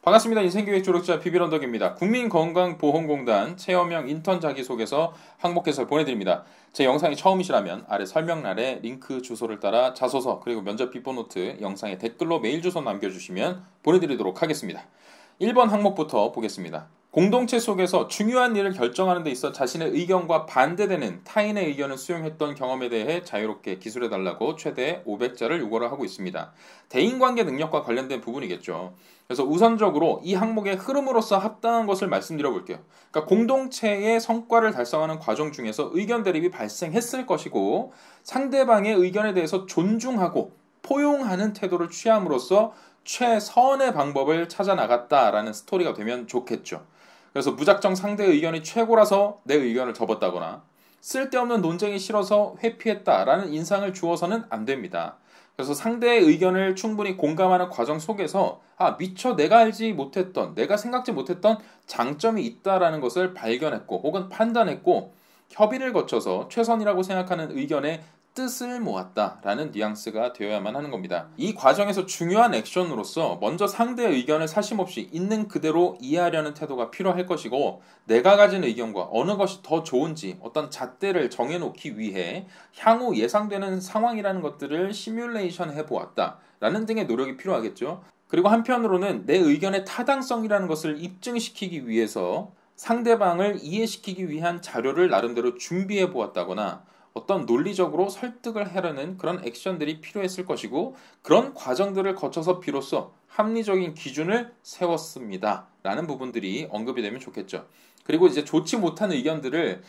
반갑습니다. 인생교육 조력자 비비런덕입니다. 국민건강보험공단 체험형 인턴 자기소개서 항목해설 보내드립니다. 제 영상이 처음이시라면 아래 설명란에 링크 주소를 따라 자소서 그리고 면접 비포노트 영상에 댓글로 메일 주소 남겨주시면 보내드리도록 하겠습니다. 1번 항목부터 보겠습니다. 공동체 속에서 중요한 일을 결정하는 데 있어 자신의 의견과 반대되는 타인의 의견을 수용했던 경험에 대해 자유롭게 기술해달라고 최대 500자를 요구를 하고 있습니다. 대인관계 능력과 관련된 부분이겠죠. 그래서 우선적으로 이 항목의 흐름으로서 합당한 것을 말씀드려 볼게요. 그러니까 공동체의 성과를 달성하는 과정 중에서 의견 대립이 발생했을 것이고 상대방의 의견에 대해서 존중하고 포용하는 태도를 취함으로써 최선의 방법을 찾아 나갔다라는 스토리가 되면 좋겠죠. 그래서 무작정 상대의 의견이 최고라서 내 의견을 접었다거나 쓸데없는 논쟁이 싫어서 회피했다라는 인상을 주어서는 안 됩니다. 그래서 상대의 의견을 충분히 공감하는 과정 속에서 미처 내가 알지 못했던, 내가 생각지 못했던 장점이 있다라는 것을 발견했고 혹은 판단했고 협의를 거쳐서 최선이라고 생각하는 의견의 뜻을 모았다라는 뉘앙스가 되어야만 하는 겁니다. 이 과정에서 중요한 액션으로서 먼저 상대의 의견을 사심없이 있는 그대로 이해하려는 태도가 필요할 것이고 내가 가진 의견과 어느 것이 더 좋은지 어떤 잣대를 정해놓기 위해 향후 예상되는 상황이라는 것들을 시뮬레이션 해보았다라는 등의 노력이 필요하겠죠. 그리고 한편으로는 내 의견의 타당성이라는 것을 입증시키기 위해서 상대방을 이해시키기 위한 자료를 나름대로 준비해 보았다거나 어떤 논리적으로 설득을 하려는 그런 액션들이 필요했을 것이고 그런 과정들을 거쳐서 비로소 합리적인 기준을 세웠습니다. 라는 부분들이 언급이 되면 좋겠죠. 그리고 이제 좋지 못한 의견들을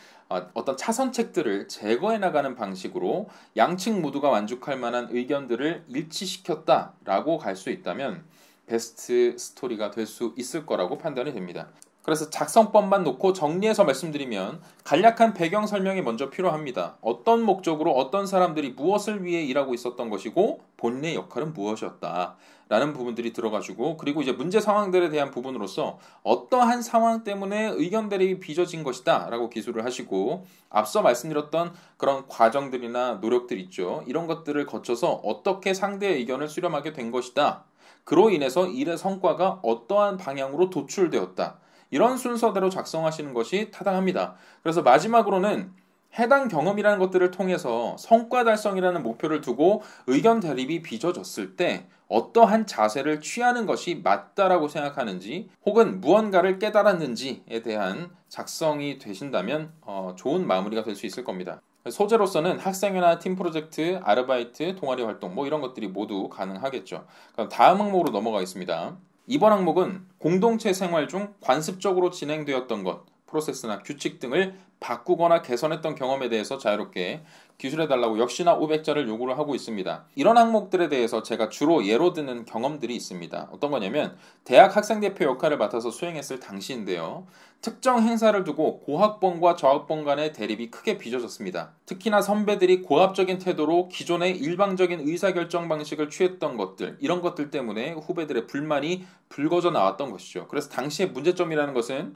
어떤 차선책들을 제거해 나가는 방식으로 양측 모두가 만족할 만한 의견들을 일치시켰다라고 갈 수 있다면 베스트 스토리가 될 수 있을 거라고 판단이 됩니다. 그래서 작성법만 놓고 정리해서 말씀드리면 간략한 배경 설명이 먼저 필요합니다. 어떤 목적으로 어떤 사람들이 무엇을 위해 일하고 있었던 것이고 본인의 역할은 무엇이었다 라는 부분들이 들어가지고 그리고 이제 문제 상황들에 대한 부분으로서 어떠한 상황 때문에 의견 대립이 빚어진 것이다 라고 기술을 하시고 앞서 말씀드렸던 그런 과정들이나 노력들 있죠. 이런 것들을 거쳐서 어떻게 상대의 의견을 수렴하게 된 것이다. 그로 인해서 일의 성과가 어떠한 방향으로 도출되었다. 이런 순서대로 작성하시는 것이 타당합니다. 그래서 마지막으로는 해당 경험이라는 것들을 통해서 성과 달성이라는 목표를 두고 의견 대립이 빚어졌을 때 어떠한 자세를 취하는 것이 맞다라고 생각하는지 혹은 무언가를 깨달았는지에 대한 작성이 되신다면 좋은 마무리가 될 수 있을 겁니다. 소재로서는 학생회나 팀 프로젝트, 아르바이트, 동아리 활동 이런 것들이 모두 가능하겠죠. 그럼 다음 항목으로 넘어가겠습니다. 이번 항목은 공동체 생활 중 관습적으로 진행되었던 것, 프로세스나 규칙 등을 바꾸거나 개선했던 경험에 대해서 자유롭게 기술해달라고 역시나 500자를 요구를 하고 있습니다. 이런 항목들에 대해서 제가 주로 예로 드는 경험들이 있습니다. 어떤 거냐면 대학 학생대표 역할을 맡아서 수행했을 당시인데요. 특정 행사를 두고 고학번과 저학번 간의 대립이 크게 빚어졌습니다. 특히나 선배들이 고압적인 태도로 기존의 일방적인 의사결정 방식을 취했던 것들, 이런 것들 때문에 후배들의 불만이 불거져 나왔던 것이죠. 그래서 당시의 문제점이라는 것은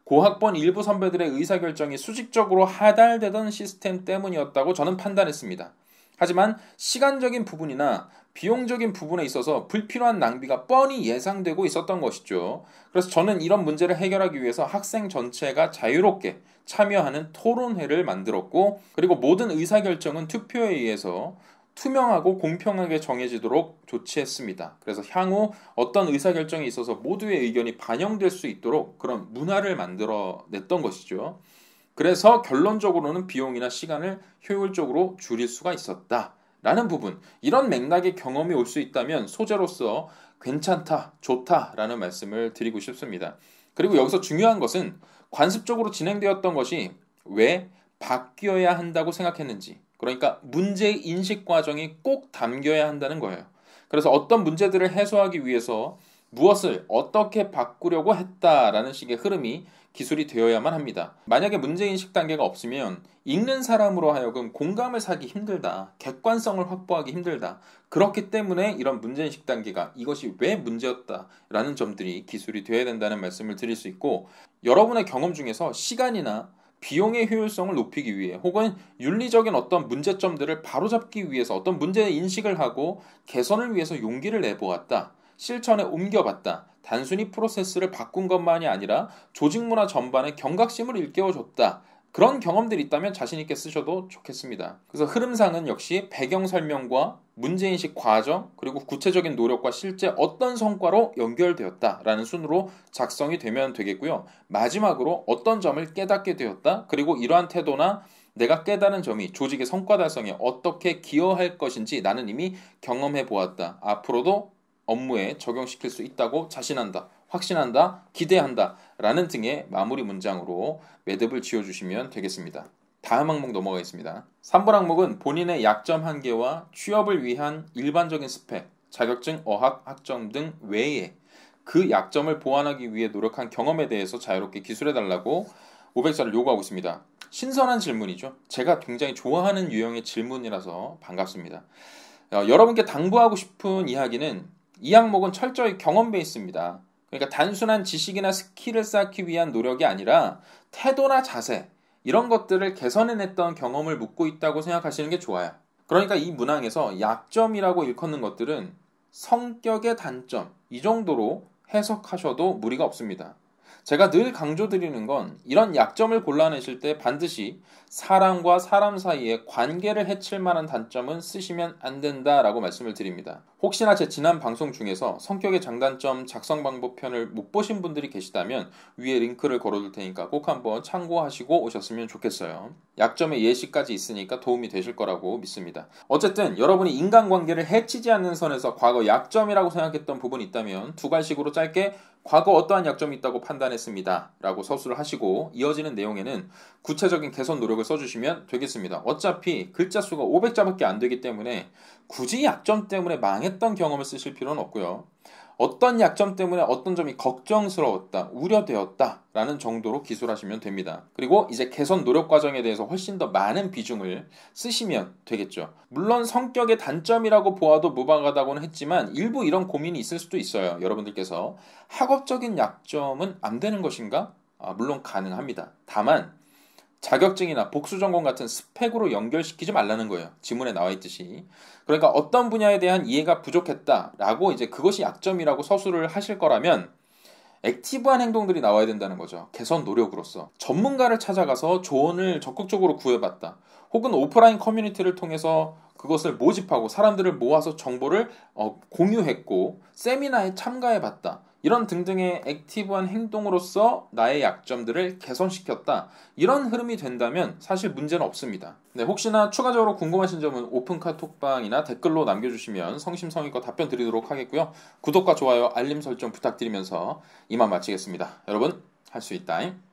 고학번 일부 선배들의 의사결정이 수직적으로 하달되던 시스템 때문이었다고 저는 판단했습니다. 하지만 시간적인 부분이나 비용적인 부분에 있어서 불필요한 낭비가 뻔히 예상되고 있었던 것이죠. 그래서 저는 이런 문제를 해결하기 위해서 학생 전체가 자유롭게 참여하는 토론회를 만들었고 그리고 모든 의사결정은 투표에 의해서 투명하고 공평하게 정해지도록 조치했습니다. 그래서 향후 어떤 의사결정이 있어서 모두의 의견이 반영될 수 있도록 그런 문화를 만들어냈던 것이죠. 그래서 결론적으로는 비용이나 시간을 효율적으로 줄일 수가 있었다라는 부분, 이런 맥락의 경험이 올 수 있다면 소재로서 괜찮다, 좋다라는 말씀을 드리고 싶습니다. 그리고 여기서 중요한 것은 관습적으로 진행되었던 것이 왜 바뀌어야 한다고 생각했는지, 그러니까 문제 인식 과정이 꼭 담겨야 한다는 거예요. 그래서 어떤 문제들을 해소하기 위해서 무엇을 어떻게 바꾸려고 했다라는 식의 흐름이 기술이 되어야만 합니다. 만약에 문제인식 단계가 없으면 읽는 사람으로 하여금 공감을 사기 힘들다, 객관성을 확보하기 힘들다. 그렇기 때문에 이런 문제인식 단계가 이것이 왜 문제였다라는 점들이 기술이 되어야 된다는 말씀을 드릴 수 있고 여러분의 경험 중에서 시간이나 비용의 효율성을 높이기 위해 혹은 윤리적인 어떤 문제점들을 바로잡기 위해서 어떤 문제 인식을 하고 개선을 위해서 용기를 내보았다. 실천에 옮겨봤다. 단순히 프로세스를 바꾼 것만이 아니라 조직 문화 전반의 경각심을 일깨워줬다. 그런 경험들이 있다면 자신 있게 쓰셔도 좋겠습니다. 그래서 흐름상은 역시 배경 설명과 문제인식 과정 그리고 구체적인 노력과 실제 어떤 성과로 연결되었다라는 순으로 작성이 되면 되겠고요. 마지막으로 어떤 점을 깨닫게 되었다. 그리고 이러한 태도나 내가 깨달은 점이 조직의 성과 달성에 어떻게 기여할 것인지 나는 이미 경험해 보았다. 앞으로도 업무에 적용시킬 수 있다고 자신한다. 확신한다. 기대한다. 라는 등의 마무리 문장으로 매듭을 지어주시면 되겠습니다. 다음 항목 넘어가겠습니다. 3번 항목은 본인의 약점 한계와 취업을 위한 일반적인 스펙, 자격증, 어학, 학점 등 외에 그 약점을 보완하기 위해 노력한 경험에 대해서 자유롭게 기술해달라고 500자를 요구하고 있습니다. 신선한 질문이죠. 제가 굉장히 좋아하는 유형의 질문이라서 반갑습니다. 여러분께 당부하고 싶은 이야기는 이 항목은 철저히 경험 베이스입니다. 그러니까 단순한 지식이나 스킬을 쌓기 위한 노력이 아니라 태도나 자세 이런 것들을 개선해냈던 경험을 묻고 있다고 생각하시는 게 좋아요. 그러니까 이 문항에서 약점이라고 일컫는 것들은 성격의 단점 이 정도로 해석하셔도 무리가 없습니다. 제가 늘 강조드리는 건 이런 약점을 골라내실 때 반드시 사람과 사람 사이의 관계를 해칠 만한 단점은 쓰시면 안 된다라고 말씀을 드립니다. 혹시나 제 지난 방송 중에서 성격의 장단점 작성 방법 편을 못 보신 분들이 계시다면 위에 링크를 걸어둘 테니까 꼭 한번 참고하시고 오셨으면 좋겠어요. 약점의 예시까지 있으니까 도움이 되실 거라고 믿습니다. 어쨌든 여러분이 인간관계를 해치지 않는 선에서 과거 약점이라고 생각했던 부분이 있다면 두 갈식으로 짧게 과거 어떠한 약점이 있다고 판단했습니다. 라고 서술을 하시고 이어지는 내용에는 구체적인 개선 노력을 써주시면 되겠습니다. 어차피 글자 수가 500자밖에 안 되기 때문에 굳이 약점 때문에 망했던 경험을 쓰실 필요는 없고요. 어떤 약점 때문에 어떤 점이 걱정스러웠다, 우려되었다 라는 정도로 기술하시면 됩니다. 그리고 이제 개선 노력 과정에 대해서 훨씬 더 많은 비중을 쓰시면 되겠죠. 물론 성격의 단점이라고 보아도 무방하다고는 했지만 일부 이런 고민이 있을 수도 있어요. 여러분들께서 학업적인 약점은 안 되는 것인가? 물론 가능합니다. 다만 자격증이나 복수전공 같은 스펙으로 연결시키지 말라는 거예요. 지문에 나와 있듯이. 그러니까 어떤 분야에 대한 이해가 부족했다라고 이제 그것이 약점이라고 서술을 하실 거라면 액티브한 행동들이 나와야 된다는 거죠. 개선 노력으로서. 전문가를 찾아가서 조언을 적극적으로 구해봤다. 혹은 오프라인 커뮤니티를 통해서 그것을 모집하고 사람들을 모아서 정보를 공유했고 세미나에 참가해봤다. 이런 등등의 액티브한 행동으로서 나의 약점들을 개선시켰다. 이런 흐름이 된다면 사실 문제는 없습니다. 네, 혹시나 추가적으로 궁금하신 점은 오픈 카톡방이나 댓글로 남겨주시면 성심성의껏 답변 드리도록 하겠고요. 구독과 좋아요, 알림 설정 부탁드리면서 이만 마치겠습니다. 여러분, 할 수 있다잉.